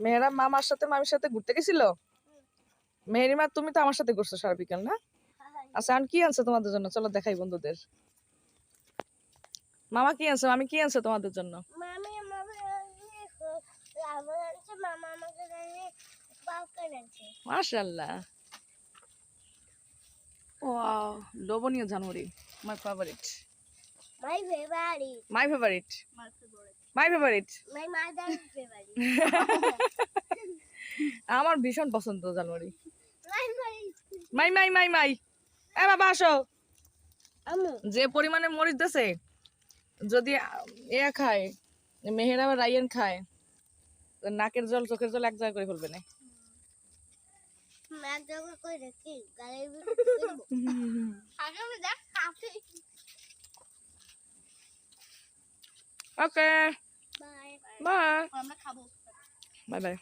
মেহেরা মামার সাথে মামির সাথে ঘুরতে গেছিল। মেহেরিমা তুমি তো আমার সাথে ঘুরছো সারা বিকাল না? আচ্ছা আর কি আনছে তোমাদের জন্য, চলো দেখাই বন্ধুদের। মামা কি আনছে, মামি কি আনছে তোমাদের জন্য? মামি আমাকে রাবণ আনছে, মামা আমাকে পাউকার আনছে। মাশাআল্লাহ, ওয়াও, লোভনীয় জানুয়ারি, my favourite, my favourite, my favourite, my favourite, my favourite, my mother favourite, আমার ভীষণ পছন্দ জানুয়ারি। My favourite. মাই মাই মাই মাই, এ বাবা আসো। আম্মু যে পরিমাণে মরিচ দিছে, যদি এ খায়, মেহেরা বা রাইয়ান খায়, নাকের জল চোখের জল এক জায়গায় করে ফেলবে না। এক জায়গা করে রাখি গালের ভিতরে আগে আমি দেখ কাছে। ওকে বাই বাই, আমরা খাবো। Bye bye.